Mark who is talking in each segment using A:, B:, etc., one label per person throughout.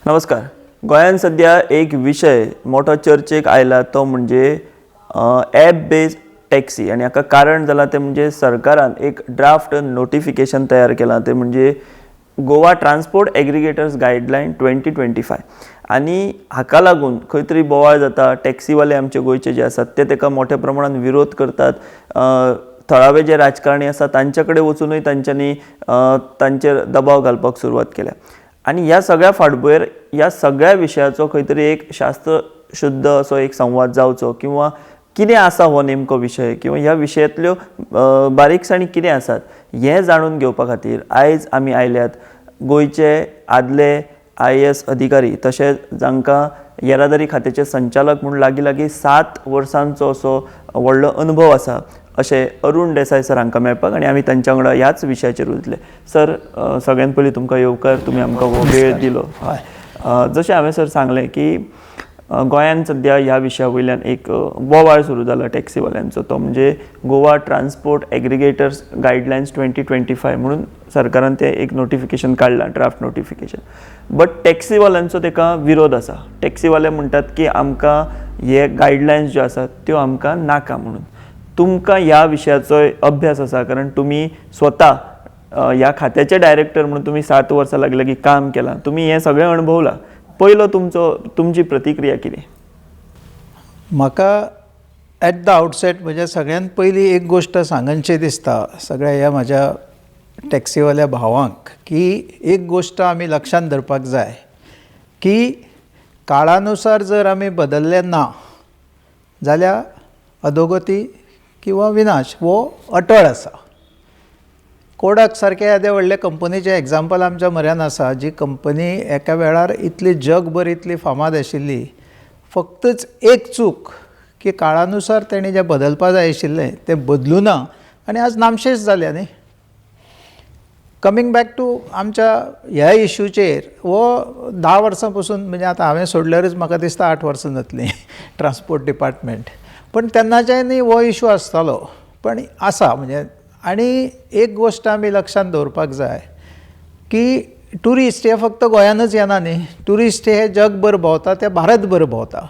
A: नमस्कार. गोंयांत सध्या एक विशय मोठो चर्चेक आयला तो म्हणजे ॲप बेस्ड टॅक्सी आणि हाका कारण जालां तें म्हणजे सरकारान एक ड्राफ्ट नोटिफिकेशन तयार केलां तें म्हणजे गोवा ट्रान्सपोर्ट एग्रिगेटर्स गायडलायन 2025 आनी हाका लागून खंय तरी बोवाळ जाता. टॅक्सीवाले आमचे गोंयचे जे आसात ते ताका मोठ्या प्रमाणात विरोध करतात. थळावे जे राजकारणी आसा तांचे कडेन वचूनय तांच्यांनी तांचेर दबाव घालपाक सुरवात केल्या आणि ह्या सगळ्या फाटभुंयेर ह्या सगळ्या विशयाचो खंय तरी एक शास्त्र शुद्ध असो एक संवाद जावचो किंवा कितें आसा हो नेमको विशय किंवा ह्या विशयांतल्यो बारीकसाणी कितें आसात हें जाणून घेवपा खातीर आयज आमी आयल्यात गोंयचे आदले IAS अधिकारी तशेंच जांकां येरादारी खात्याचे संचालक म्हूण लागीं 7 वर्सांचो असो व्हडलो अनुभव आसा अशें अरुण देसाय सर हांकां मेळपाक आनी आमी तांच्या वांगडा ह्याच विशयाचेर उलयतले. सर, सगळ्यात पयलीं तुमकां येवकार, तुमी आमकां हो वेळ दिलो. जशें हांवें सर सांगलें की गोंयांत सद्या ह्या विशया वयल्यान एक बोवाळ सुरू जाला टॅक्सीवाल्यांचो, तो म्हणजे गोवा ट्रान्सपोर्ट एग्रिगेटर्स गायडलायन्स 2025 म्हणून सरकारान तें एक नोटिफिकेशन काडलां, ड्राफ्ट नोटिफिकेशन. बट टॅक्सीवाल्यांचो ताका विरोध आसा. टॅक्सीवाले म्हणटात की आमकां हे गायडलायन्स ज्यो आसात त्यो आमकां नाका म्हणून. तुमकां ह्या विशयाचो अभ्यास आसा कारण तुमी स्वता ह्या खात्याचे डायरेक्टर म्हणून तुमी 7 वर्सां लागीं काम केलां, तुमी हें सगळें अणभवलां. पयलो तुमची प्रतिक्रिया कितें?
B: म्हाका ॲट द आउटसेट म्हणजे सगळ्यात पयली एक गोष्ट सांगनची दिसता सगळ्या ह्या म्हाज्या टॅक्सीवाल्या भावांक की एक गोष्ट आमी लक्षांत धरपाक जाय की काळानुसार जर आमी बदल्ले ना जाल्यार अधोगती किंवा विनाश हो अटळ आसा. कोडाक सारके एदे व्हडले कंपनीचें एग्जाम्पल आमच्या म्हऱ्यान आसा, जी कंपनी एका वेळार इतली जगभर इतली फामाद आशिल्ली, फक्तच एक चूक की काळानुसार तेणी जें बदलपा जाय आशिल्लें तें बदलूना आनी आज नामशेष जाल्या न्ही. कमींग बॅक टू आमच्या ह्या इश्यूचेर हो 10 वर्सां पासून म्हणजे आतां हांवें सोडल्यारच म्हाका दिसता 8 वर्सां जातलीं ट्रान्सपोर्ट डिपार्टमेंट, पण तेन्नाच्यानय हो इश्यू आसतालो पण आसा म्हणजे. आनी एक गोश्ट आमी लक्षांत दवरपाक जाय की ट्युरिस्ट हे फक्त गोंयानूच येना न्ही, ट्युरिस्ट हे जगभर भोंवता, ते भारतभर भोंवता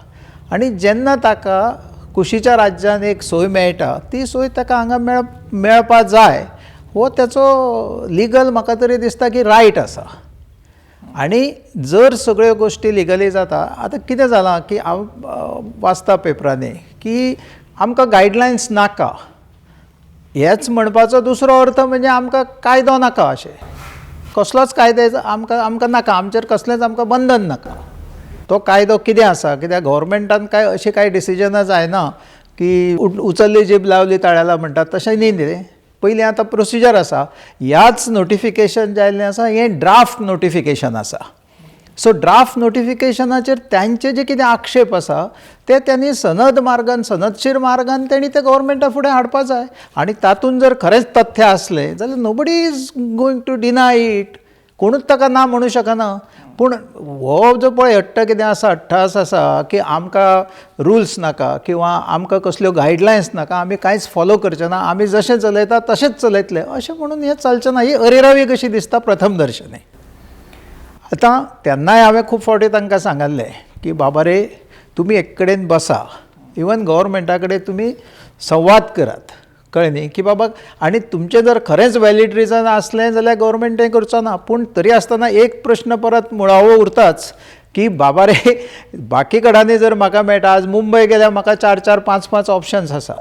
B: आनी जेन्ना ताका कुशीच्या राज्यान एक सोय मेळटा ती सोय ताका हांगा मेळपा जाय हो त्याचो लिगल म्हाका तरी दिसता की रायट आसा. आनी जर सगळ्यो गोश्टी लिगली जाता, आतां कितें जालां की हांव वाचता पेपरांनी की आमकां गायडलायन्स नाका, हेच म्हणपाचो दुसरो अर्थ म्हणजे आमकां कायदो नाका अशें. कसलोच कायदे आमकां नाका, आमचेर कसलेंच आमकां बंधन नाका. तो कायदो कितें आसा, कित्याक गव्हर्मेंटान अशी कांय डिसिजनां जायना की उचल्ली जीब लावली ताळ्याला म्हणटात तशें न्ही तें. पयलीं आतां प्रोसिजर आसा. ह्याच नोटिफिकेशन जाल्लें आसा हें ड्राफ्ट नोटिफिकेशन आसा. सो ड्राफ्ट नोटिफिकेशनाचेर तांचे जे कितें आक्षेप आसा ते त्यांनी सनद मार्गान सनदशीर मार्गान तेणी ते गव्हर्मेंटा फुडें हाडपा जाय. आनी तातूंत जर खरेंच तथ्य आसलें जाल्यार nobody is going to deny it, कोणूच ताका ना म्हणू शकना. पूण हो जो पळय हट्ट कितें आसा, अट्टास आसा की आमकां रुल्स नाका किंवा आमकां कसल्यो गायडलायन्स नाका, आमी कांयच फॉलो करचे ना, आमी जशें चलयता तशेंच चलयतले अशें म्हणून हें चलचें ना. ही अरेरावी कशी दिसता प्रथम दर्शनी. आतां तेन्नाय हांवें खूब फावटी तांकां सांगल्लें की बाबा रे, तुमी एक कडेन बसा, इवन गव्हर्मेंटा कडेन तुमी संवाद करात, कळ्ळें न्ही, की बाबा आनी तुमचें जर खरेंच वॅलीड रिजन आसलें जाल्यार गव्हर्मेंट हें करचो ना. पूण तरी आसतना एक प्रश्न परत मुळावो उरताच की बाबा रे, बाकी कडांनी जर म्हाका मेळटा, आज मुंबय गेल्यार म्हाका 4-4, 5-5 ऑप्शन्स आसा,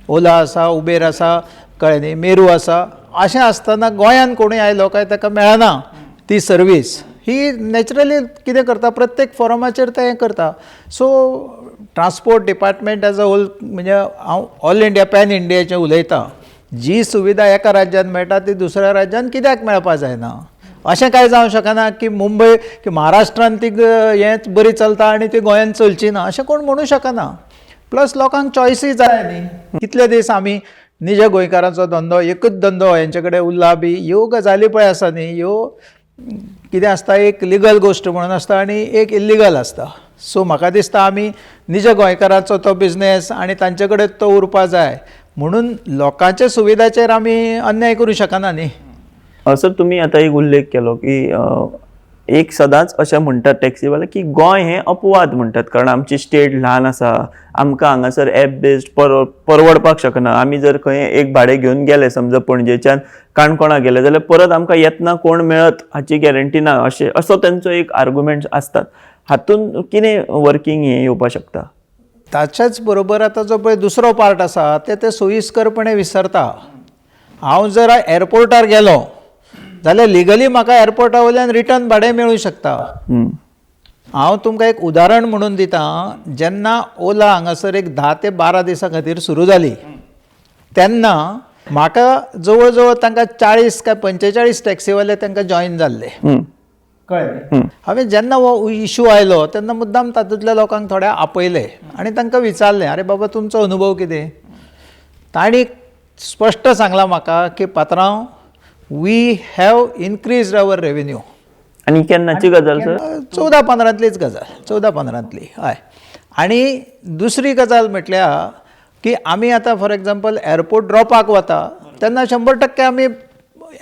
B: ओला आसा, उबेर आसा, कळ्ळें न्ही, मेरू आसा. अशें आसतना गोंयान कोणूय आयलो काय ताका मेळना ती सर्वीस. ही नॅचरली कितें करता, प्रत्येक फॉरमाचेर ते हें करता. So transport department as a whole म्हणजे हांव ऑल इंडिया पॅन इंडियाचें उलयतां, जी सुविधा एका राज्यान मेळटा ती दुसऱ्या राज्यान कित्याक मेळपा जायना. अशें कांय जावं शकना की मुंबय की महाराष्ट्रान ती हें बरी चलता आनी ती गोंयान चलची ना, अशें कोण म्हणू शकना. प्लस लोकांक चॉयसूय जाय न्ही. कितले दीस आमी निजे गोंयकारांचो धंदो, एकूच धंदो हेंचे कडेन उरला बी, ह्यो गजाली पळय आसा न्ही, ह्यो कितें आसता, एक लिगल गोश्ट म्हणून आसता आनी एक इल्लिगल आसता. सो म्हाका दिसता आमी निजे गोंयकारांचो तो बिझनेस आनी तांचे कडेन तो उरपा जाय म्हणून लोकांच्या सुविधाचेर आमी अन्याय करूं शकना न्ही.
A: सर, तुम्ही आता एक उल्लेख केलो की एक सदांच अशें म्हणटात टॅक्सीवाले की गोंय हें अपवाद म्हणटात, कारण आमची स्टेट ल्हान आसा, आमकां हांगासर एप बेस्ड परवडपाक शकना. आमी जर खंय एक भाडें घेवन गेले, समजा पणजेच्यान काणकोणा गेले जाल्यार परत आमकां येतना कोण मेळत हाची गॅरंटी ना, असो तेंचो एक आर्ग्युमेंट आसतात. हातूंत कितें वर्किंग हें येवपाक शकता?
B: ताच्याच बरोबर आतां जो पळय दुसरो पार्ट आसा ते सोयीस्करपणे विसरता. हांव जर एअरपोर्टार गेलो जाल्यार लिगली म्हाका एअरपोर्टा वयल्यान रिटर्न भाडें मेळूं शकता. हांव तुमकां एक उदाहरण म्हणून दितां. जेन्ना ओला हांगासर एक 10 ते 12 दिसां खातीर सुरू जाली तेन्ना म्हाका जवळ जवळ तांकां 40 काय 45 टॅक्सीवाले तांकां जॉयन जाल्ले. कळ्ळें? हांवें जेन्ना हो इशू आयलो तेन्ना मुद्दाम तातूंतल्या लोकांक थोड्या आपयले आनी तांकां विचारलें, अरे बाबा तुमचो अनुभव कितें? तांणी स्पश्ट सांगलां म्हाका की पात्रांव, we have increased our revenue.
A: आनी केन्नाची गजाल सर?
B: 14-15तलीच गजाल, 14-15तली. हय. आनी दुसरी गजाल म्हटल्यार की आमी आतां फॉर एग्जाम्पल एअरपोर्ट ड्रॉपाक वता तेन्ना 100% आमी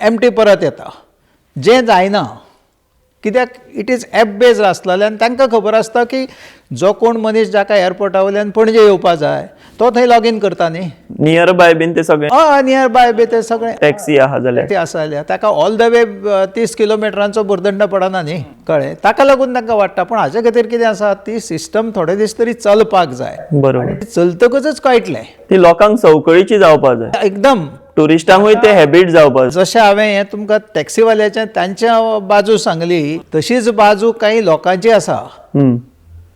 B: एमटी परत येता. जें जायना, कित्याक इट इज एप बेस्ड आसलेल्यान तांकां खबर आसता की जो कोण मनीस जाका एअरपोर्टा वयल्यान पणजे येवपा जाय तो थंय लॉगीन करता न्ही.
A: नियर बाय बीन ते सगळे
B: हय, नियर बाय बी ते सगळे
A: टॅक्सी आहा जाल्यार
B: ते आसा जाल्यार ताका ऑल द वे 30 किलोमिटरांचो भुर्दंड पडना न्ही. कळ्ळें? ताका लागून तांकां वाडटा. पूण हाचे खातीर कितें आसा, ती सिस्टम थोडे दीस तरी चलपाक जाय.
A: बरोबर.
B: चलतकच कळटलें.
A: ती लोकांक संवकळीची जावपा जाय,
B: एकदम
A: टुरिस्टांकूय ते हॅबीट जावपा जाय.
B: जशें हांवें हें तुमकां टॅक्सीवाल्याचें तांच्या बाजू सांगली तशीच बाजू काही लोकांची आसा.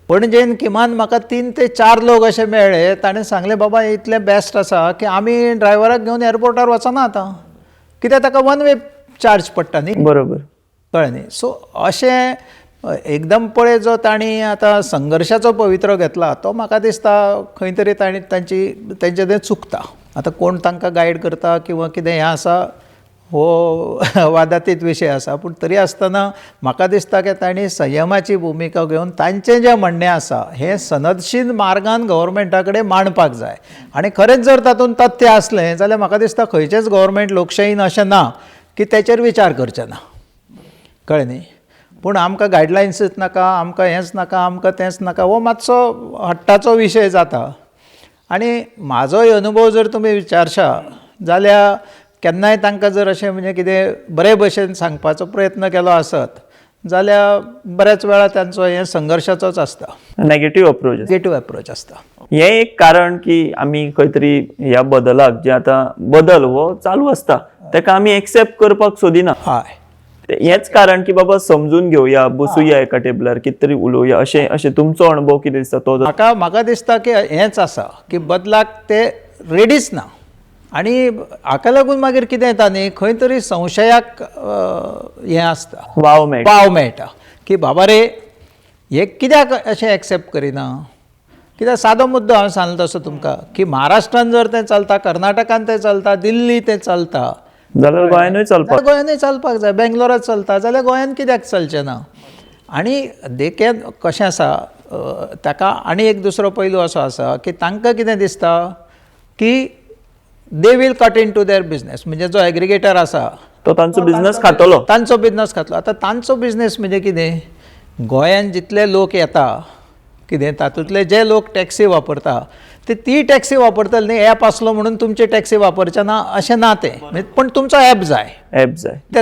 B: पणजेन किमान म्हाका 3 ते 4 लोक अशे मेळ्ळे. ताणें सांगलें, बाबा इतलें बेस्ट आसा की आमी ड्रायव्हराक घेवन एअरपोर्टार वचना आतां, कित्याक ताका वन वे चार्ज पडटा न्ही.
A: बरोबर.
B: कळ्ळें न्ही? सो अशें एकदम पळय जो तांणी आतां संघर्शाचो पवित्रो घेतला तो म्हाका दिसता खंय तरी तेंचें तें चुकता. आतां कोण तांकां गायड करता किंवा कितें हें आसा हो वादातीत विशय आसा. पूण तरी आसतना म्हाका दिसता की तांणी संयमाची भुमिका घेवन तांचें जें म्हणणें आसा हें सनदशीर मार्गान गव्हर्मेंटा कडेन मांडपाक जाय. आनी खरेंच जर तातूंत तथ्य आसलें जाल्यार म्हाका दिसता खंयचेच गव्हर्मेंट लोकशायेन अशें ना की तेचेर विचार करचें ना. कळ्ळें न्ही? पूण आमकां गायडलायन्सूच नाका, आमकां हेंच नाका, आमकां तेंच नाका, हो मातसो हट्टाचो विशय जाता. आनी म्हाजोय अनुभव जर तुमी विचारशा जाल्यार केन्नाय तांकां जर अशें म्हणजे कितें बरे भशेन सांगपाचो प्रयत्न केलो आसत जाल्यार बऱ्याच वेळा तांचो हें संघर्शाचोच आसता.
A: Negative approach.
B: नेगेटिव्ह अप्रोच आसता.
A: हें एक कारण की आमी खंय तरी ह्या बदलाक जे आतां बदल हो चालू आसता ताका आमी एक्सेप्ट करपाक सोदिना.
B: हय.
A: हेंच कारण की बाबा समजून घेवया, बसुया एका टेबलार, कितें तरी उलोवया, अशें तुमचो अनुभव कितें दिसता तो?
B: म्हाका दिसता की हेंच आसा की बदलाक ते रेडीच ना. आनी हाका लागून मागीर कितें येता न्ही, खंय तरी संशयाक हें आसता,
A: वाव
B: मेळटा की बाबा रे हे कित्याक अशें एक्सेप्ट करिना. कित्याक सादो मुद्दो हांवें सांगलो तसो तुमकां की महाराष्ट्रान जर तें चलता, कर्नाटकान तें चलता, दिल्ली तें चलता
A: जाल्यार गोंयानूय चलपाक
B: गोंयानूय चलपाक जाय. बेंगलोरात चलता जाल्यार गोंयान कित्याक चलचें ना. आनी देखीक कशें आसा ताका आनी एक दुसरो पैलू असो आसा की तांकां कितें दिसता की they will cut into their business. म्हणजे जो एग्रिगेटर आसा
A: तो तांचो बिझनस खातलो.
B: तांचो बिझनस खातलो. आतां तांचो बिझनस म्हणजे कितें, गोंयान जितले लोक येता कितें तातूंतले जे लोक टॅक्सी वापरता ते ती टॅक्सी वापरतले न्ही. एप आसलो म्हणून तुमची टॅक्सी वापरचे ना अशें ना तें. पण तुमचो एप जाय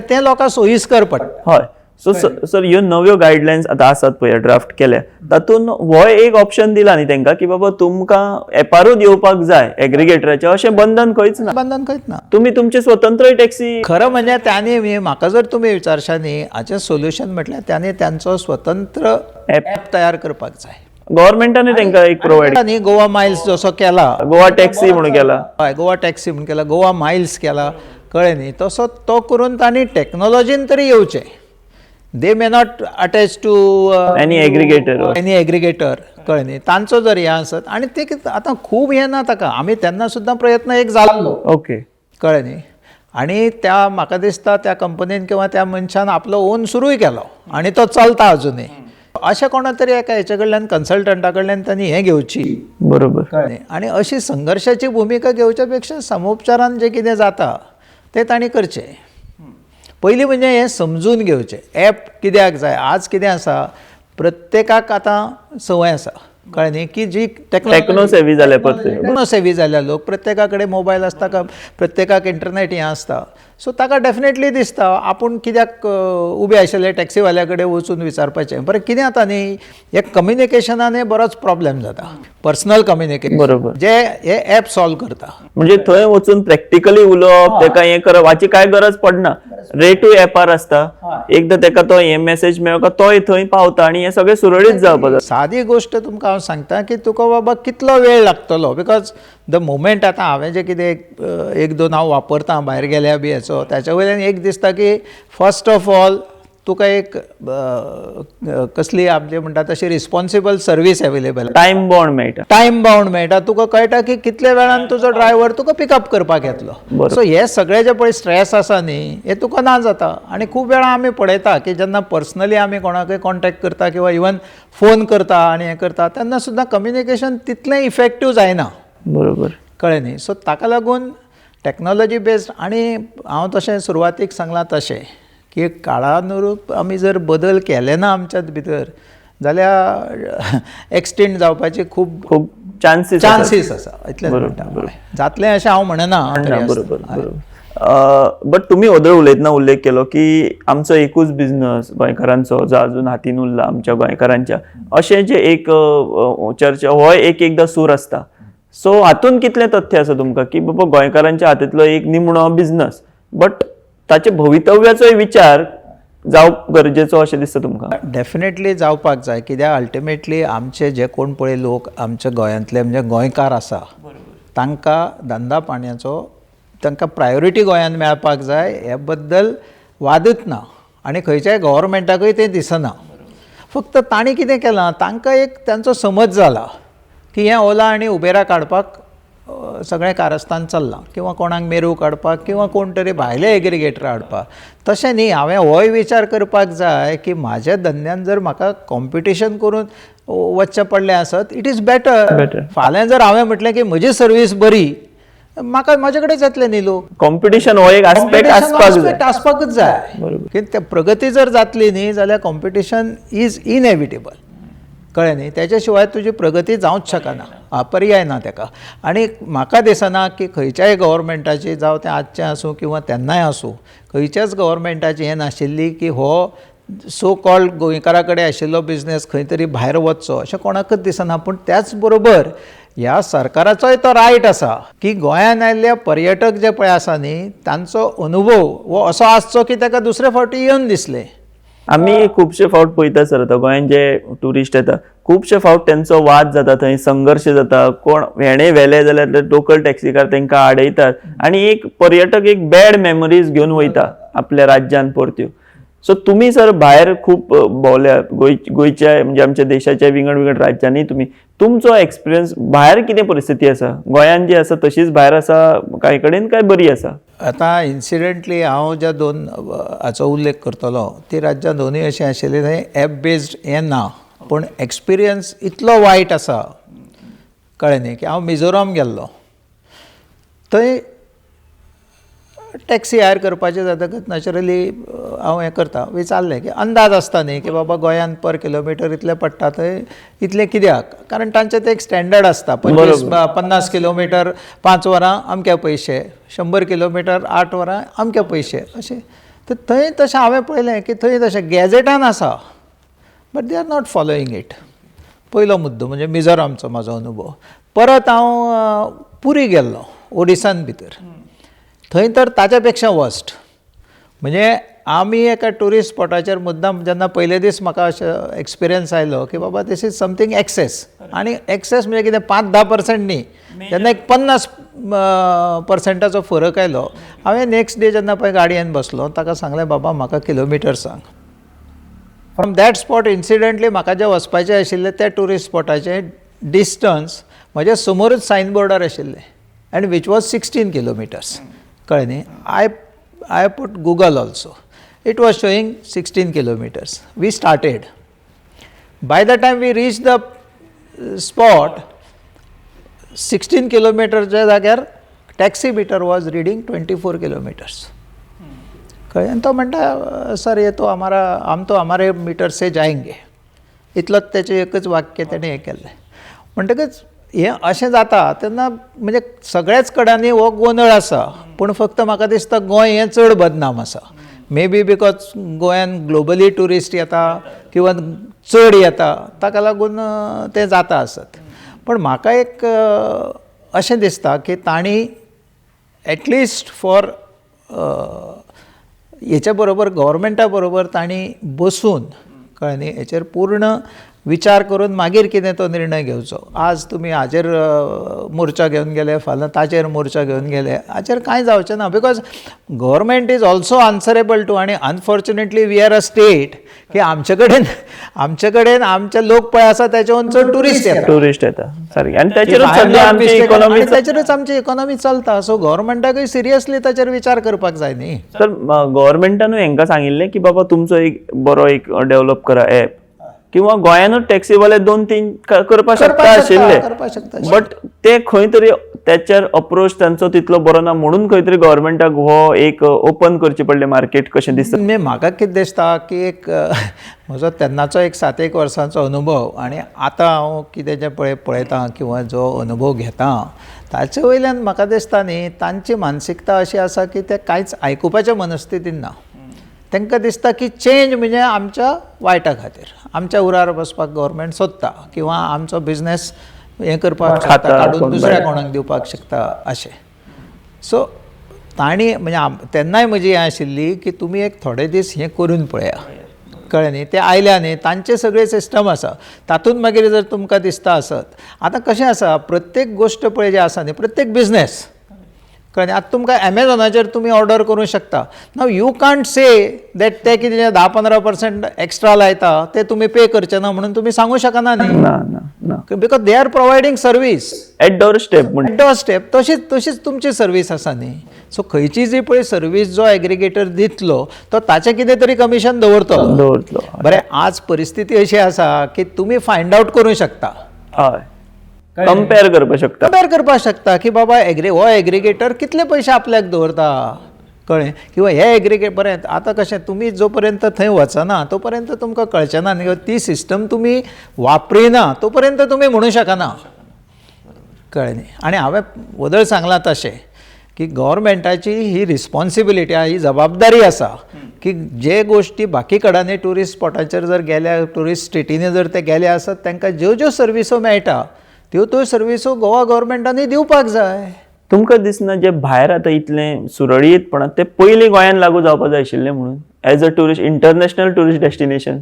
B: तें लोकांक सोयीस्कर पडटा.
A: हय. सो सर ह्यो नव्यो गायडलायन्स आतां आसात पळय, ड्राफ्ट केल्या, तातूंत हो एक ऑप्शन दिला न्ही तांकां की बाबा तुमकां एपारूच येवपाक जाय एग्रिगेटराचें, अशें बंधन खंयच ना.
B: बंधन खंयच ना.
A: तुमी तुमचे स्वतंत्र टॅक्सी.
B: खरं म्हणजे त्यांनी म्हाका जर तुमी विचारशा न्ही हाचें सोल्युशन म्हटल्यार त्यांनी त्यांचो स्वतंत्र एप तयार करपाक जाय.
A: गव्हर्मेंटाने तांकां एक प्रोवायड
B: न्ही. गोवा मायल्स जसो केला,
A: गोवा टॅक्सी म्हणून केला.
B: हय, गोवा टॅक्सी म्हणून केला, गोवा मायल्स केला. कळ्ळें न्ही? तसो तो करून तांणी टॅक्नॉलॉजीन तरी येवचें. They may not attach to
A: any
B: aggregator. कळ्ळें न्ही? तांचो जर हें आसत आनी ते आतां खूब हें ना ताका. आमी तेन्ना सुद्दां प्रयत्न एक जाल्लो.
A: ओके.
B: कळ्ळें न्ही? आनी त्या म्हाका दिसता त्या कंपनीन किंवा त्या मनशान आपलो ओन सुरूय केलो आनी तो चलता अजुनूय. अशें कोणा तरी एका हेचे कडल्यान कन्सल्टंटा कडल्यान तांणी हें घेवची.
A: बरोबर.
B: कळ्ळें? आनी अशी संघर्शाची भुमिका घेवच्या पेक्षा समोपचारान जें कितें जाता तें तांणी करचें. पयलीं म्हणजे हें समजून घेवचें ॲप कित्याक जाय. आज कितें आसा प्रत्येकाक आतां संवय आसा कळ्ळें न्ही की जी
A: टेक्नो सेवी जाले प्रत्येक.
B: टेक्नो सेवी जाल्या लोक प्रत्येका कडेन मोबायल आसता प्रत्येकाक इंटरनेट हें आसता. सो ताका डेफिनेटली दिसता आपूण कित्याक उबे आशिल्ले टॅक्सीवाल्या कडेन वचून विचारपाचें. बरें कितें जाता न्ही हे कम्युनिकेशनान बरोच प्रॉब्लेम जाता. पर्सनल कम्युनिकेशन
A: बरोबर.
B: जे हे ॲप सॉल्व करता.
A: म्हणजे थंय वचून प्रॅक्टिकली उलोवप तेका हें करप हाची कांय गरज पडना. रेटूय एपार आसता. एकदां तेका तो हें मेसेज मेळ्ळो तोय थंय पावता आनी हें सगळें सुरळीत जावपाक जाता.
B: सादी गोश्ट तुमकां हांव सांगता की तुका बाबा कितलो वेळ लागतलो. बिकॉज द मोमेंट आतां हांवें जें कितें एक दोन हांव वापरतां भायर गेल्या बी हेचो त्याच्या वयल्यान एक दिसता की फर्स्ट ऑफ ऑल तुका एक कसली आमचे म्हणटा तशी responsible service available.
A: Time bound मेळटा.
B: टायम बाउंड मेळटा. तुका कळटा की कितल्या वेळान तुजो ड्रायव्हर तुका पिकअप करपाक येतलो. सो हे सगळे जे पळय स्ट्रेस आसा न्ही हे तुका ना जाता. आनी खूब वेळा आमी पळयता की जेन्ना पर्सनली आमी कोणाकय कॉन्टॅक्ट करता किंवा इवन फोन करता आनी हें करता तेन्ना सुद्दां कम्युनिकेशन तितलें इफेक्टीव जायना.
A: बरोबर.
B: कळ्ळें न्ही. सो ताका लागून टॅक्नॉलॉजी बेस्ड आनी हांव तशें सुरवातीक सांगलां तशें की काळानुरूप आमी जर बदल केले ना आमच्याच भितर जाल्यार एक्सटेंड जावपाचे खूब
A: खूब चान्सीस
B: आसा. इतलें म्हणटा. जातलें अशें हांव म्हणना.
A: बरोबर बरोबर. बट तुमी ओदर उलयतना केलो की आमचो एकूच बिझनस गोंयकारांचो जो अजून हातीन उरला आमच्या गोंयकारांच्या अशें जे एक चर्चा हो एकदां सूर आसता. सो हातून कितलें तथ्य आसा तुमकां की बाबा गोंयकारांच्या हातींतलो एक निमणो बिझनस बट ताचे भवितव्याचोय विचार जावप गरजेचो अशें दिसता तुमकां?
B: डेफिनेटली जावपाक जाय. कित्याक अल्टिमेटली आमचे जे कोण पळय लोक आमच्या गोंयांतले म्हणजे गोंयकार आसा तांकां धंदा पाण्याचो तांकां प्रायोरिटी गोंयांत मेळपाक जाय हे बद्दल वादच ना. आनी खंयच्याय गव्हर्मेंटाकूय तें दिसना. फक्त तांणी कितें केलां तांकां एक तांचो समज जाला की हें ओला आनी उबेरा काडपाक सगळें कारस्थान चल्लां किंवा कोणाक मेरू काडपाक किंवा कोण तरी भायले एग्रिगेटर हाडपाक. तशें न्ही. हांवें होय विचार करपाक जाय की म्हाज्या धंद्यान जर म्हाका कॉम्पिटिशन करून वचचें पडलें आसत इट इज बेटर. फाल्यां जर हांवें म्हटलें की म्हजी सर्वीस बरी म्हाका म्हाजे कडेन येतले न्ही लोक.
A: कॉम्पिटिशन हो एक आस्पेक्ट
B: आसपाकूच जाय. की प्रगती जर जातली न्ही जाल्यार कॉम्पिटिशन इज इनएविटेबल. कळ्ळें न्ही. तेच्या शिवाय तुजी प्रगती जावंच शकना. पर्याय ना ताका. आनी म्हाका दिसना की खंयच्याय गव्हर्मेंटाची जावं तें आजचें आसूं किंवा तेन्नाय आसूं खंयच्याच गव्हर्मेंटाची हें नाशिल्ली की हो सो कॉल्ड गोंयकारा कडेन आशिल्लो बिझनेस खंय तरी भायर वचचो अशें कोणाकच दिसना. पूण त्याच बरोबर ह्या सरकाराचोय तो रायट आसा की गोंयांत आयिल्ले पर्यटक जे पळय आसा न्ही तांचो अनुभव हो असो आसचो की ताका दुसरे फावटी येवन दिसले.
A: आमी खुबशे फावट पळयता सर आतां गोंयांत जे ट्युरिस्ट येता खुबशे फावट तेंचो वाद जाता थंय संघर्श जाता. कोण हेणे व्हेले जाल्यार ते लोकल टॅक्सीकार तांकां आडयतात आनी एक पर्यटक एक बॅड मेमरीज घेवन वयता आपल्या राज्यान परत्यो. सो तुमी सर भायर खूब भोंवल्यात गोंयच्या म्हणजे आमच्या देशाच्या विंगड राज्यांनी तुमचो एक्सपिरियन्स भायर कितें परिस्थिती आसा? गोंयांत जी आसा तशीच भायर आसा कांय कडेन काय बरी आसा?
B: आतां इन्सिडेंटली हांव ज्या दोन हाचो उल्लेख करतलो ती राज्यां दोनूय अशी आशिल्ली थंय ॲप बेस्ड हें ना. पूण एक्सपिरियन्स इतलो वायट आसा कळ्ळें न्ही की हांव मिझोराम गेल्लो. थंय टॅक्सी हायर करपाचें जातकच नॅचरली हांव हें करता विचारलें की अंदाज आसता न्ही की बाबा गोंयांत पर किलोमिटर इतलें पडटा थंय इतलें कित्याक. कारण तांचें तें एक स्टँडर्ड आसता. 50 किलोमिटर 5 वरां अमके पयशे 100 किलोमिटर 8 वरां अमके पयशे अशें. तर थंय तशें हांवें पळयलें की थंय तशें गॅजेटान आसा but they are not following it. पयलो मुद्दो म्हणजे मिझोरामचो म्हाजो अनुभव. परत हांव पुरी गेल्लो ओडिसान भितर. थंय तर ताच्या पेक्षा वर्स्ट. म्हणजे आमी एका ट्युरिस्ट स्पॉटाचेर मुद्दाम जेन्ना पयले दीस म्हाका अशें एक्सपिरियन्स आयलो की बाबा दीस इज समथींग एक्सेस. आनी एक्सेस म्हणजे कितें 5-10% न्ही. जेन्ना एक 50% फरक आयलो हांवें नेक्स्ट डे जेन्ना पळय गाडयेन बसलो ताका सांगलें बाबा म्हाका किलोमिटर सांग. फ्रॉम दॅट स्पॉट इन्सिडंटली म्हाका जे वचपाचें आशिल्लें त्या ट्युरिस्ट स्पॉटाचें डिस्टन्स म्हज्या समोरूच सायन बोर्डार आशिल्लें एंड वीच वॉज 16 किलोमिटर्स. कळ्ळें न्ही. I put Google also. It was showing 16 kilometers. We started. By the time we reached the spot, 16 kilometers जाग्यार taxi meter was reading 24 kilometers. कळ्ळें आनी तो म्हणटा सर ये तो हमारे मीटर से जाएंगे इतलोच तेचें एकच वाक्य तेणें हें केल्लें म्हणटकच हें अशें जाता तेन्ना म्हणजे सगळ्याच कडांनी हो गोंधळ आसा पूण फक्त म्हाका दिसता गोंय हें चड बदनाम आसा मे बी बिकॉज गोंयान ग्लोबली ट्युरिस्ट येता किंवा चड येता ताका लागून तें जाता आसत पण म्हाका एक अशें दिसता की तांणी एटलिस्ट फॉर हेच्या बरोबर गव्हर्मेंटा बरोबर तांणी बसून कळ्ळें न्ही हेचेर पूर्ण विचार करून मागीर कितें तो निर्णय घेवचो आज तुमी हाजेर मोर्चा घेवन गेले फाल्यां ताचेर मोर्चा घेवन गेले हाचेर कांय जावचें ना because government is also answerable to आनी unfortunately we are a state की आमचे कडेन आमचे लोक पळय आसा तेच्याहून चड
A: टुरिस्ट येता सारकें आनी तेचेरूच सद्या आमची इकॉनॉमी
B: तेचेरूच आमची इकॉनॉमी चलता सो गव्हर्मेंटाकूय सिरियसली ताचेर विचार करपाक जाय न्ही
A: तर गव्हर्मेंटानूय हांकां सांगिल्लें की बाबा तुमचो एक बरो एक डेव्हलप करा ॲप किंवा गोंयानूच टॅक्सीवाले 2-3 करपाक शकता आशिल्ले बट ते खंय तरी त्याचेर अप्रोच तांचो तितलो बरो ना म्हणून खंय तरी गव्हर्मेंटाक हो एक ओपन करचें पडलें मार्केट कशें दिसता
B: म्हाका कितें दिसता की एक म्हजो तेन्नाचो एक 7-1 वर्सांचो अनुभव आनी आतां हांव कितें जें पळयतां किंवा जो अनुभव घेतां ताचे वयल्यान म्हाका दिसता न्ही तांची मानसिकता अशी आसा की ते कांयच आयकुपाच्या मनस्थितीन ना तांकां दिसता की चेंज म्हणजे आमच्या वायटा खातीर आमच्या उरार बसपाक गव्हर्मेंट सोदता किंवा आमचो बिझनेस हें करपाक शकता काडून दुसऱ्या कोणाक दिवपाक शकता अशें सो तांणी म्हणजे तेन्नाय म्हजी हें आशिल्ली की तुमी एक थोडे दीस हें करून पळया कळ्ळें न्ही ते आयल्या न्ही तांचे सगळे सिस्टम आसा तातूंत मागीर जर तुमकां दिसता आसत आतां कशें आसा प्रत्येक गोश्ट पळय जी आसा न्ही प्रत्येक बिझनेस कळ्ळें आतां तुमकां एमेझॉनाचेर तुमी ऑर्डर करूंक शकता नाव यू कांट से दॅट ते कितें 10-15% एक्स्ट्रा लायता ते तुमी पे करचे ना म्हणून तुमी सांगूं शकना न्ही because they are providing service
A: at doorstep
B: तशीच तुमची सर्वीस आसा न्ही सो खंयची जी पळय सर्वीस जो एग्रिगेटर दितलो तो ताचें कितें तरी कमिशन दवरतलो बरें आज परिस्थिती अशी आसा की तुमी फायंड आवट करूंक शकता
A: हय कंपेर करपाक शकता
B: की बाबा हो एग्रिगेटर कितले पयशे आपल्याक दवरता कळ्ळें किंवा हे एग्रिगेट बरें आतां कशें तुमी जो पर्यंत थंय वचना तो पर्यंत तुमकां कळचें ना न्ही ती सिस्टम तुमी वापरिना तो पर्यंत तुमी म्हणूं शकना कळ्ळें न्ही आनी हांवें वदळ सांगलां तशें की गव्हर्मेंटाची ही रिस्पॉन्सिबिलिटी ही जबाबदारी आसा की जे गोश्टी बाकी कडांनी ट्युरिस्ट स्पॉटाचेर जर गेल्या ट्युरिस्ट स्टेटीनी जर ते गेले आसत तांकां ज्यो सर्विसो मेळटा त्यो सर्विसो गोवा गव्हर्मेंटानी दिवपाक जाय
A: तुमकां दिसना जे भायर आतां इतलें सुरळीतपणान ते पयलीं गोंयान लागू जावपाक जाय आशिल्लें म्हणून as a tourist international tourist destination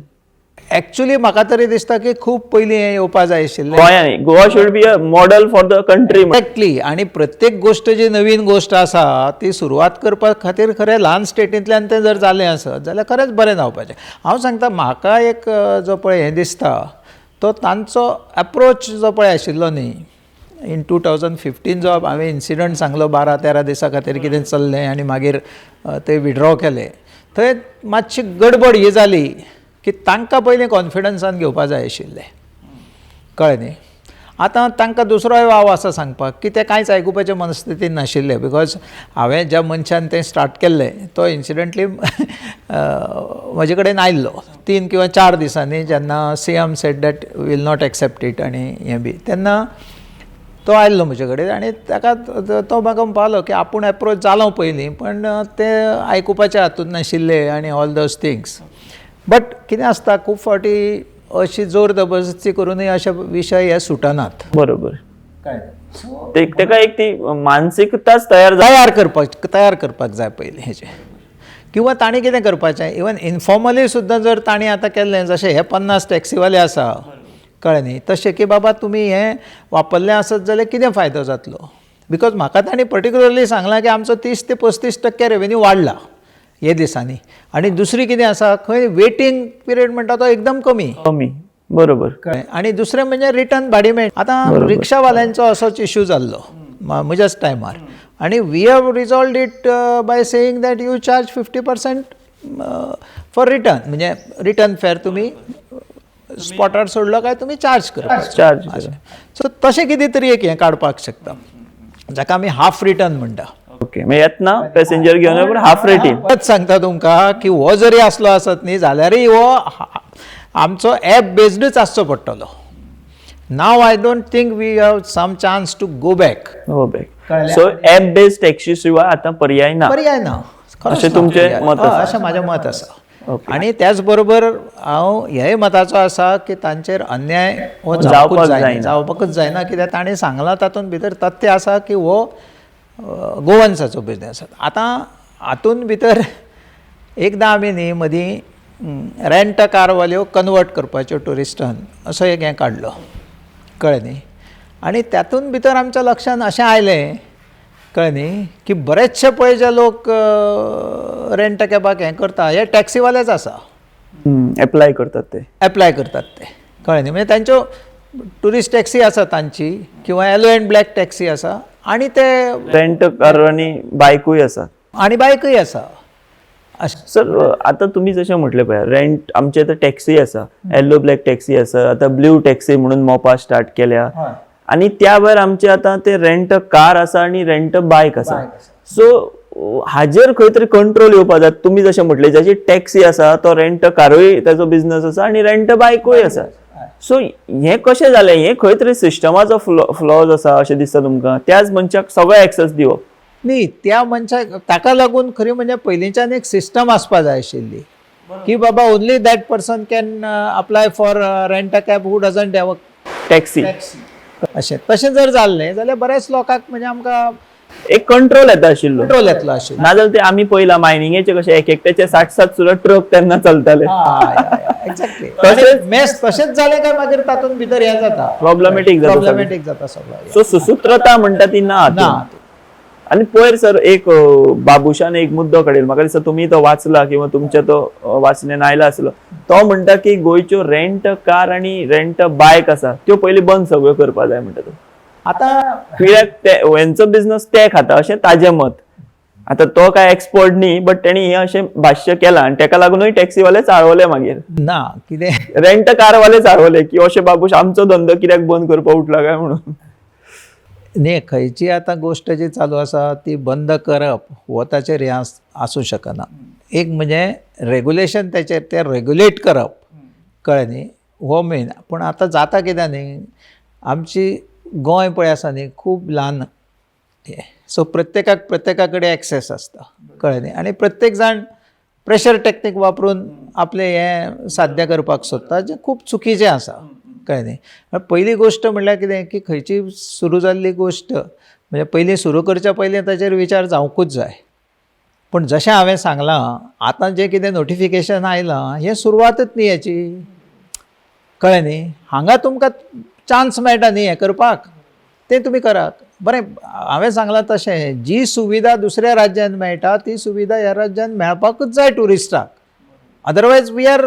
B: actually म्हाका तरी दिसता की खूब पयलीं हें येवपाक जाय आशिल्लें
A: गोंयान Goa should be a model for the country
B: exactly आनी प्रत्येक गोश्ट जी नवीन गोश्ट आसा ती सुरवात करपा खातीर खरें ल्हान स्टेटींतल्यान तें जर जालें आसत जाल्यार खरेंच बरें जावपाचें हांव सांगता म्हाका एक जो पळय हें दिसता तो तांचो एप्रोच जो पळय आशिल्लो न्ही इन 2015 जो हांवें इन्सिडंट सांगलो 12-13 दिसां खातीर कितें चल्लें आनी मागीर ते विड्रॉ केले थंय मातशी गडबड ही जाली की तांकां पयलीं कॉन्फिडन्सान घेवपा जाय आशिल्लें कळ्ळें न्ही आतां तांकां दुसरोय वाव आसा सांगपाक की ते कांयच आयकुपाचे मनस्थितीन नाशिल्ले बिकॉज हांवें ज्या मनशान तें स्टार्ट केल्लें तो इन्सिडंटली म्हजे कडेन आयिल्लो 3 किंवा 4 दिसांनी जेन्ना CM said that will not accept it आनी हें बी तेन्ना तो आयिल्लो म्हजे कडेन आनी ताका तो म्हाका म्हणपालो की आपूण एप्रोच जालो पयलीं पण ते आयकुपाच्या हातूंत नाशिल्ले आनी ऑल दोज थिंग्स बट कितें आसता खूब फावटी अशी जोर जबरदस्ती करूनय अशे विशय हे सुटनात
A: बरोबर तेका एक ती मानसिकताच तयार
B: करपाक जाय पयलीं हेचे किंवा तांणी कितें करपाचें इवन इनफॉर्मली सुद्दां जर तांणी आतां केल्लें जशें हे 50 टॅक्सीवाले आसा कळ्ळें न्ही तशें की बाबा तुमी हें वापरलें आसत जाल्यार कितें फायदो जातलो बिकॉज म्हाका तांणी पर्टिक्युलरली सांगलां की आमचो 30 ते 35% रेवेन्यू वाडला हे दिसांनी आनी दुसरी कितें आसा खंय वेटिंग पिरियड म्हणटा तो एकदम कमी
A: बरोबर
B: कळ्ळें आनी दुसरें म्हणजे रिटर्न भाडी मेळटा आतां रिक्षावाल्यांचो असोच इश्यू जाल्लो म्हज्याच टायमार आनी we have resolved it by saying that you charge 50% for return म्हणजे रिटर्न फेअर तुमी स्पॉटार सोडलो काय तुमी चार्ज करपाक सो तशें कितें तरी एक हें काडपाक शकता जाका आमी हाफ रिटर्न म्हणटा
A: ओके म्हणजे येतना पॅसेंजर घेवन पूण हाफ रेटीन.
B: परत सांगता तुमकां की हो जरी असलो आसत न्ही जाल्यारय हो आमचो ॲप बेस्डच आसचो पडटलो. नाव I don't think we have some chance to go back.
A: हो back. So app based taxi शिवाय आता पर्याय ना.
B: पर्याय ना.
A: अशें तुमचें मत आसा?
B: अशें म्हाजें मत आसा. आनी त्याच बरोबर हांव हेय मताचो आसा की तांचेर अन्याय हो जावपाकूच जायना. कित्याक ताणें सांगलां तातूंत भितर तथ्य आसा की हो गोवन्साचो बिझनस. आतां हातूंत भितर एकदां आमी न्ही मदीं रेंट कारवाल्यो कन्वर्ट करपाच्यो ट्युरिस्टांक असो एक हें काडलो, कळ्ळें न्ही. आनी तातूंत भितर आमच्या लक्षांत अशें आयलें, कळ्ळें न्ही, की बरेचशे पळय जे लोक रेंट कॅबाक हें करता हे टॅक्सीवालेच आसा.
A: एप्लाय करतात ते.
B: कळ्ळें न्ही. म्हणजे तांच्यो ट्युरिस्ट टॅक्सी आसा तांची किंवा येलो एंड ब्लॅक टॅक्सी आसा आनी ते
A: रेंट कार आनी बायकूय आसा.
B: आनी बायकूय आसा.
A: सर आता तुम्ही जशें म्हटलें पळय रेंट आमचे आतां टॅक्सी आसा, येलो ब्लॅक टॅक्सी आसा, आतां ब्ल्यू टॅक्सी म्हणून मोपा स्टार्ट केल्या. आनी त्या भायर आमचे आतां ते रेंट कार आसा आनी रेंट बायक आसा. सो हाजेर खंय तरी कंट्रोल येवपाक जाय. तुमी जशें म्हटलें ज्याची टॅक्सी आसा तो रेंट कारूय ताचो बिझनस आसा आनी रेंट बायकूय आसा. सो हें कशें जालें? हें खंय तरी सिस्टमाचो फ्लॉज आसा अशें दिसता तुमकां? त्याच मनशाक सगळो एक्सेस दिवप
B: न्ही. त्या मनशाक ताका लागून खरी म्हणजे पयलींच्यान एक सिस्टम आसपा जाय आशिल्ली की बाबा only that person can apply for rent a cab who doesn't have a
A: taxi.
B: अशें तशें जर जाल्लें जाल्यार बऱ्याच लोकांक म्हणजे आमकां
A: एक कंट्रोल येता आशिल्लो. नाजाल्यार ते आमी पयला मायनिंगेचे कशे एक एकट्याचे 60-60 सुद्दां ट्रक तेन्ना चलताले.
B: एक्झॅक्टली. तशेंच जालें काय मागीर तातूंत भितर हें जाता,
A: प्रॉब्लेमॅटीक
B: जाता सगळें.
A: सो सुसूत्रता म्हणटा ती ना. आणि पयर सर एक बाबुशान एक मुद्दो काडील, म्हाका दिसता तुमी तो वाचला किंवा तुमच्या तो वाचण्यान आयला आसलो. तो म्हणटा की गोंयच्यो रेंट कार आनी रेंट बायक आसा त्यो पयलीं बंद सगळ्यो करपा जाय म्हणटा तो.
B: आतां
A: कित्याक हेंचो बिझनस ते खाता अशें ताजें मत. आतां तो काय एक्सपर्ट न्ही, बट तेणी हें अशें भाश्य केलां आनी ताका लागूनय टॅक्सीवाले चाळवले मागीर.
B: ना कितें
A: रेंट कारवाले चाळवले की अशें बाबूश आमचो धंदो कित्याक बंद करपाक उठला काय म्हणून.
B: न्ही खंयची आतां गोश्ट जी चालू आसा ती बंद करप हो ताचेर हें आसूं शकना. एक म्हणजे रेग्युलेशन ताचेर ते रेग्युलेट करप, कळ्ळें न्ही, हो मेन. पूण आतां जाता कितें न्ही, आमची गोंय पळय आसा न्ही खूब ल्हान हें. सो प्रत्येका कडेन एक्सेस आसता, कळ्ळें न्ही. आनी प्रत्येक जाण प्रेशर टॅक्नीक वापरून आपलें हें साध्य करपाक सोदता, जें खूब चुकीचें आसा, कळ्ळें न्ही. पयली गोश्ट म्हणल्यार कितें की खंयची सुरू जाल्ली गोश्ट म्हणजे पयलीं सुरू करच्या पयलीं ताचेर विचार जावंकूच जाय. पूण जशें हांवें सांगलां आतां जें कितें नोटिफिकेशन आयलां हें सुरवातच न्ही हेची, कळ्ळें न्ही. हांगा तुमकां चान्स मेळटा न्ही हें करपाक, तें तुमी करात. बरें हांवें सांगलां तशें जी सुविधा दुसऱ्या राज्यांत मेळटा ती सुविधा ह्या राज्यांत मेळपाकूच जाय ट्युरिस्टाक. Otherwise we are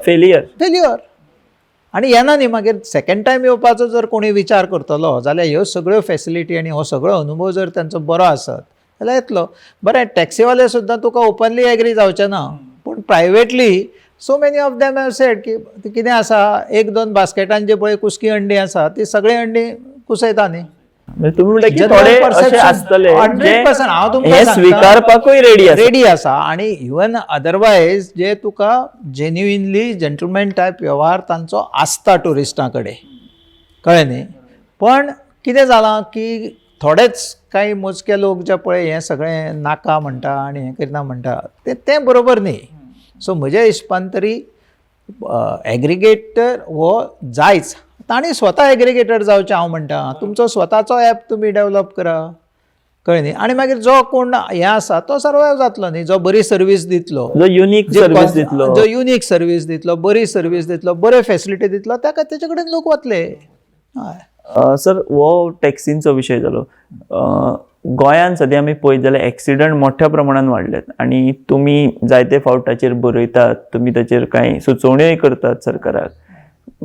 B: failure. आनी येना न्ही मागीर सेकंड टायम येवपाचो जर कोणी विचार करतलो जाल्यार ह्यो सगळ्यो फॅसिलिटी आनी हो सगळो अनुभव जर तांचो बरो आसत जाल्यार येतलो. बरें टॅक्सीवाले सुद्दां तुका ओपनली एग्री जावचें ना, पूण privately so many of them have said की कितें आसा 1-2 बास्केटान जे पळय कुसकी अंडी आसा ती सगळी अंडी कुसयता न्ही.
A: तुम्ही म्हणटा की थोडे अशे आसतले
B: 100% हांव तुमकां
A: हे स्वीकारपाकूय
B: रेडी आसा. आनी इवन अदरवायज जे तुका जेन्युइनली जंटलमॅन टायप व्यवहार तांचो आसता ट्युरिस्टां कडेन, कळ्ळें न्ही. पण कितें जालां की थोडेच काही मोजके लोक जे पळय हें सगळें नाका म्हणटा आनी हें करना म्हणटा तें बरोबर न्ही. सो म्हज्या हिशपान तरी एग्रिगेटर हो जायच. तांणी स्वता एग्रिगेटर जावचें हांव म्हणटा. तुमचो स्वताचो ॲप तुमी डेवलप करा, कळ्ळें न्ही. आनी मागीर जो कोण हें आसा तो सर्वायव जातलो न्ही, जो बरी सर्वीस दितलो,
A: जो युनीक
B: सर्वीस दितलो, बरी सर्वीस दितलो, बरे फॅसिलिटी दितलो, तेचे कडेन लोक वतले. हय
A: सर हो टॅक्सींचो विशय जालो. गोंयांत सद्या आमी पळयत जाल्यार एक्सिडंट मोठ्या प्रमाणान वाडल्यात आनी तुमी जायते फावट ताचेर बरयतात, तुमी ताचेर कांय सुचोवण्योय करतात सरकाराक.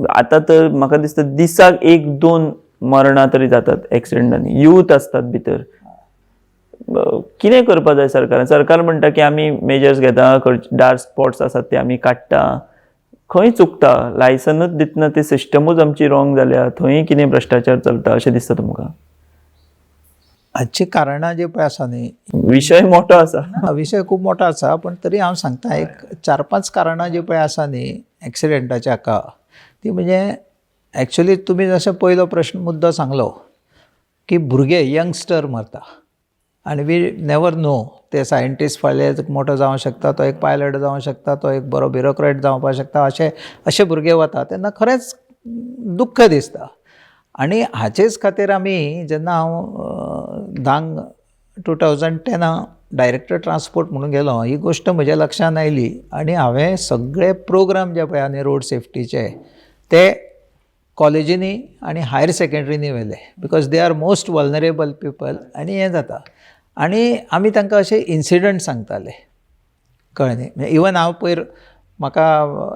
A: आतां तर म्हाका दिसता दिसाक 1-2 मरणां तरी जातात एक्सिडंटांनी, यूथ असतात भितर. कितें करपा जाय सरकारान? सरकार म्हणटा की आमी मेजर्स घेता, डार्क स्पॉट्स आसात ते आमी काडटा. खंय चुकता? लायसनूच दितना ती सिस्टमूच आमची रॉंग जाल्या, थंय कितें भ्रश्टाचार चलता अशें दिसता तुमकां?
B: हाची कारणां जी पळय आसा न्ही,
A: विशय मोठो आसा.
B: विशय खूब मोठो आसा, पण तरी हांव सांगता एक 4-5 कारणां जी पळय आसा न्ही एक्सिडेंटाच्या हाका, ती म्हणजे एक्चुअली तुमी जसो पयलो प्रश्न मुद्दो सांगलो की भुरगे यंगस्टर मरता आनी वी नेवर नो ते सायंटिस्ट फाल्यां मोठो जावंक शकता, तो एक पायलट जावंक शकता, तो एक बरो ब्युरोक्रेट जावपाक शकता, अशे भुरगे वता तेन्ना खरेंच दुख्ख दिसता. आनी हाचेच खातीर आमी जेन्ना हांव 2010 डायरेक्टर ट्रान्सपोर्ट म्हणून गेलो, ही गोश्ट म्हज्या लक्षांत आयली आनी हांवें सगळे प्रोग्राम जे पळय आनी रोड सेफ्टीचे ते कॉलेजींनी आनी हायर सेकंड्रीनी व्हेले, because they R most vulnerable people आनी हें जाता. आनी आमी तांकां अशे इन्सिडंट सांगताले, कळ्ळें न्ही. म्हणजे इवन हांव पयर म्हाका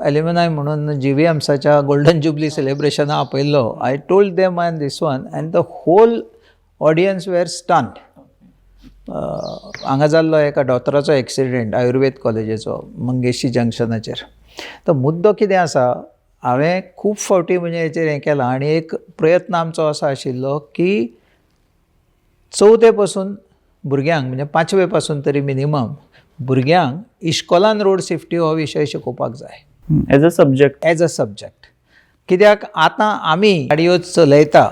B: एल्युमिनाय म्हणून GVMSच्या गोल्डन जुबली सेलिब्रेशना आपयल्लो. I told them on this one and the whole audience वेर स्टन्ड. हांगा जाल्लो एका डॉक्टराचो एक्सिडेंट आयुर्वेद कॉलेजीचो मंगेशी जंक्शनाचेर. तो मुद्दो कितें आसा, हांवें खूब फावटी म्हणजे हेचेर हें केलां आनी एक प्रयत्न आमचो असो आशिल्लो की 4थे पासून भुरग्यांक म्हणजे 5वे पासून तरी मिनिमम भुरग्यांक इश्कोलान रोड सेफ्टी हो विशय शिकोवपाक जाय
A: एज अ
B: सब्जेक्ट. कित्याक आतां आमी गाडयो चलयता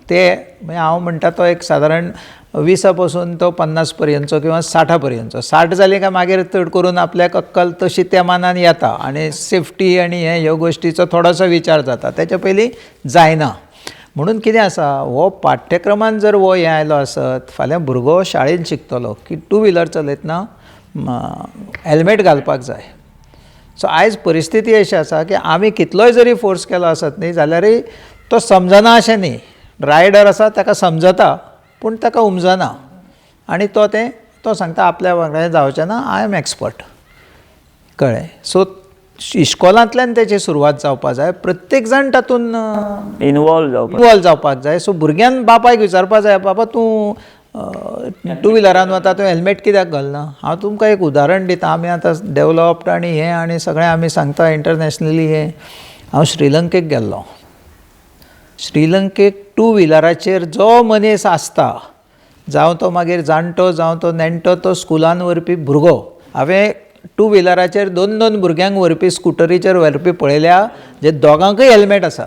B: ते म्हणजे हांव म्हणटा तो एक सादारण 20 पासून तो 50 पर्यंतचो किंवा 60 पर्यंतचो. 60 जाली काय मागीर चड करून आपल्याक अक्कल तशी त्या मानान येता आनी सेफ्टी आनी ह्यो गोश्टीचो थोडोसो विचार जाता, तेच्या पयलीं जायना. म्हणून कितें आसा, हो पाठ्यक्रमान जर हो हें आयलो आसत, फाल्यां भुरगो शाळेंत शिकतलो की 2 व्हिलर चलयतना हेल्मेट घालपाक जाय. सो आयज परिस्थिती अशी आसा की आमी कितलोय जरी फोर्स केलो आसत न्ही जाल्यारय तो समजना अशें न्ही. रायडर आसा ताका समजता पूण ताका उमजना आनी तो सांगता आपल्या वांगडा जावचें ना, आय एम एक्सपर्ट. कळ्ळें. सो इश्कोलांतल्यान तेची सुरवात जावपाक जाय. प्रत्येक जाण तातूंत इनवॉल्व जावपाक जाय. सो भुरग्यान बापायक विचारपाक जाय, बाबा तूं 2 व्हिलरान वता, तूं हेल्मेट कित्याक घालना. हांव तुमकां एक उदाहरण दिता. आमी आतां डेवलॉप्ड आनी हें आनी सगळें आमी सांगता इंटरनॅशनली हें. हांव श्रीलंकेक गेल्लो. श्रीलंकेक 2 व्हिलराचेर जो मनीस आसता, जावं तो मागीर जाणटो जावं तो नेणटो, तो स्कुलान व्हरपी भुरगो, हांवें 2 व्हिलराचेर 2 भुरग्यांक व्हरपी स्कुटरीचेर व्हरपी पळयल्या जे दोगांकय हेल्मेट आसा.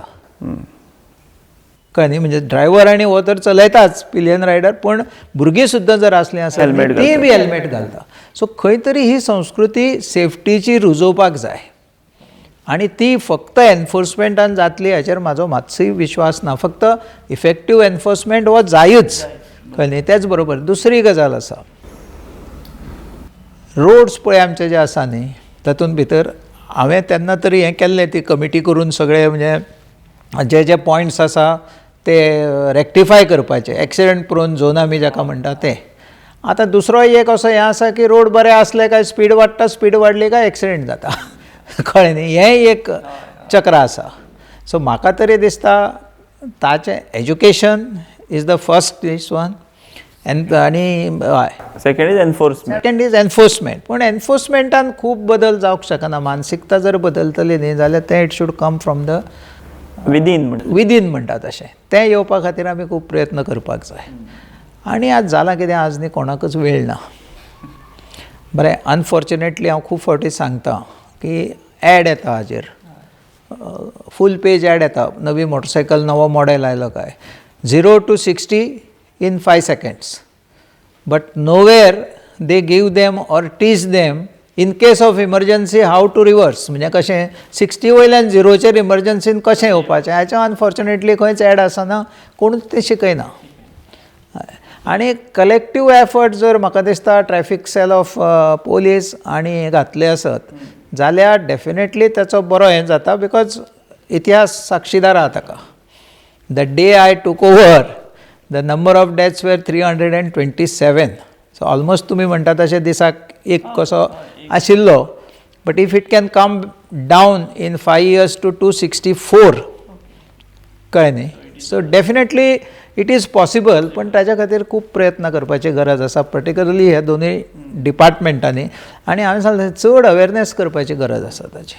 B: कळ्ळें न्ही. म्हणजे ड्रायव्हर आनी हो तर चलयताच पिलियन रायडर, पण भुरगीं सुद्दां जर आसलीं आसत ती बी हेल्मेट घालता. सो खंय तरी ही संस्कृती सेफ्टीची रुजोवपाक जाय आनी ती फक्त एनफोर्समेंटान जातली हाचेर म्हाजो मात्सूय विश्वास ना. फक्त इफेक्टीव एनफोर्समेंट हो जायच, कळ्ळें न्ही. तेच बरोबर दुसरी गजाल आसा, रोड्स पळय आमचे जे आसा न्ही, तातूंत भितर हांवें तेन्ना तरी हें केल्लें, ती कमिटी करून सगळे म्हणजे जे पॉयंट्स आसा ते रेक्टिफाय करपाचे, एक्सिडेंट प्रोन झोन आमी जाका म्हणटा ते. आतां दुसरो एक असो हें आसा की रोड बरे आसले काय स्पीड वाडटा, स्पीड वाडली काय एक्सिडेंट जाता. कळ्ळें न्ही. हें एक चक्र आसा. सो म्हाका तरी दिसता ताचें education is the first one आनी हय सेकंड इज एनफोर्समेंट. पूण एनफोर्समेंटान खूब बदल जावंक शकना. मानसिकता जर बदलतली न्ही जाल्यार तें it should come from the within म्हणटा तशें. तें येवपा खातीर आमी खूब प्रयत्न करपाक जाय. आनी आज जालां कितें, आज न्ही कोणाकच वेळ ना. बरें, अनफॉर्च्युनेटली हांव खूब फावटी सांगता की एड येता हाजेर, फूल पेज एड येता. नवी मोटरसायकल नवो मॉडेल आयलो काय, 0 to 60 in 5 seconds. But nowhere they give them or teach them in case of emergency how to reverse. म्हणजे कशें 60 वयल्यान 0चेर इमर्जन्सीन कशें येवपाचें हाचें अनफॉर्च्युनेटली खंयच एड आसना, कोणूच तें शिकयना. आनी कलेक्टीव एफर्ट जर म्हाका दिसता ट्रॅफीक सेल ऑफ पोलीस आनी घातले आसत जाल्यार डेफिनेटली ताचो बरो हें जाता. बिकॉज इतिहास साक्षीदार आहा ताका. The day I took over the number of deaths were 327. So almost तुमी म्हणटा तशें दिसाक एक कसो आशिल्लो. But if it can come down in 5 years to 264, कळ्ळें न्ही. So definitely it is possible. पण ताच्या खातीर खूब प्रयत्न करपाची गरज आसा, पर्टिक्युलरली हे दोनूय डिपार्टमेंटांनी. आनी हांवें सांगलें चड अवेरनेस करपाची गरज आसा ताची.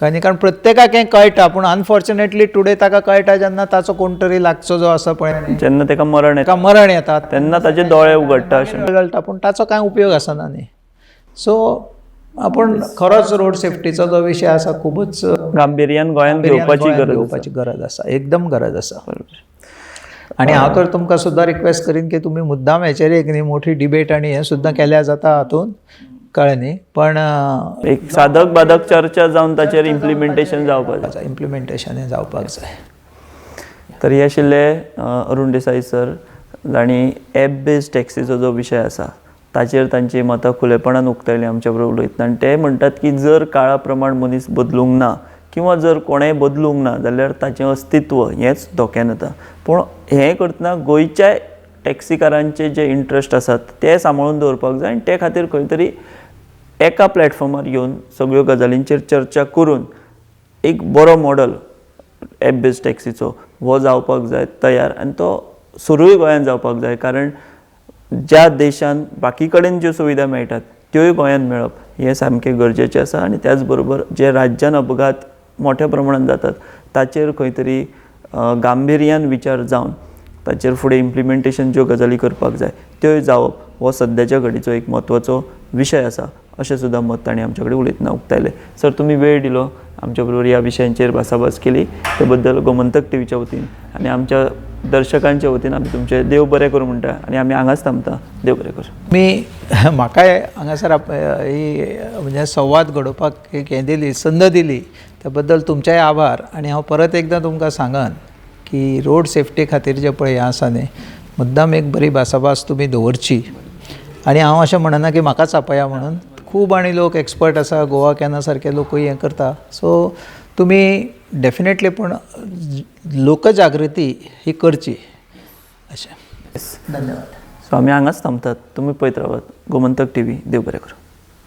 B: कळ्ळें न्ही कारण प्रत्येकाक हें कळटा पूण अनफॉर्च्युनेटली टुडे ताका कळटा जेन्ना ताचो कोण तरी लागचो जो आसा पळय न्ही
A: जेन्ना ताका मरण येता
B: ताका मरण येता
A: तेन्ना ताचे दोळे उगडटा अशें
B: कळटा पूण ताचो कांय उपयोग आसना न्ही सो आपूण खरोच रोड सेफ्टीचो जो विशय आसा खूबच
A: गांभीर्यान गोंयांत घेवपाची
B: गरज आसा एकदम गरज आसा आनी हांव तर तुमकां सुद्दां रिक्वेस्ट करीन की तुमी मुद्दाम हेचेर एक न्ही मोठी डिबेट आनी हें सुद्दां केल्यार जाता हातून कळ्ळें न्ही पण
A: एक साधक बाधक चर्चा जावन ताचेर इम्प्लिमेंटेशन जावपाक जाय
B: इम्प्लिमेंटेशन हें जावपाक जाय
A: तर हे आशिल्ले अरुण देसाई सर जाणी एप बेस्ड टॅक्सीचो जो विशय आसा ताचेर तांची मतां खुलेपणान उक्तायली आमच्या बरोबर उलयतना आनी ते म्हणटात की जर काळा प्रमाण मनीस बदलूंक ना किंवा जर कोणेंय बदलूंक ना जाल्यार ताचें अस्तित्व हेंच धोक्यान येता पूण हें करतना गोंयच्या टॅक्सीकारांचे जे इंट्रस्ट आसात ते सांबाळून दवरपाक जाय आनी ते खातीर खंय तरी एका प्लॅटफॉर्मार येवन सगळ्यो गजालींचेर चर्चा करून एक बरो मॉडल एप बेस्ड टॅक्सीचो हो जावपाक जाय तयार आनी तो सुरूय गोंयांत जावपाक जाय कारण ज्या देशान बाकी कडेन ज्यो सुविधा मेळटात त्योय गोंयांत मेळप हें सामकें गरजेचें आसा आनी त्याच बरोबर जे राज्यान अपघात मोठ्या प्रमाणांत जातात ताचेर खंय तरी गांभीर्यान विचार जावन ताचेर फुडें इम्प्लिमेंटेशन ज्यो गजाली करपाक जाय त्योय जावप हो सद्याच्या घडीचो एक म्हत्वाचो विशय आसा अशें सुद्दां मत ताणें आमचे कडेन उलयतना उक्तायलें सर तुमी वेळ दिलो आमच्या बरोबर ह्या विशयांचेर भासाभास केली ते बद्दल गोमंतक टीव्हीच्या वतीन आनी आमच्या दर्शकांच्या वतीन आमी तुमचें देव बरें करूं म्हणटा आनी आमी हांगाच थांबता देव बरें करूं
B: मी म्हाकाय हांगासर ही म्हणजे संवाद घडोवपाक एक हें दिली संद दिली त्या बद्दल तुमचेय आभार आनी हांव परत एकदां तुमकां सांगन की रोड सेफ्टी खातीर जे पळय हें आसा न्ही मुद्दाम एक बरी भासाभास तुमी दवरची आनी हांव अशें म्हणना की म्हाकाच आपया म्हणून खूब आनी लोक एक्सपर्ट आसा गोवा कॅना सारके लोकूय हें करता सो तुमी डेफिनेटली पूण लोकजागृती ही करची अशें धन्यवाद
A: सो आमी हांगाच थांबतात तुमी पळयत रावात गोमंतक टीव्ही देव बरें करूं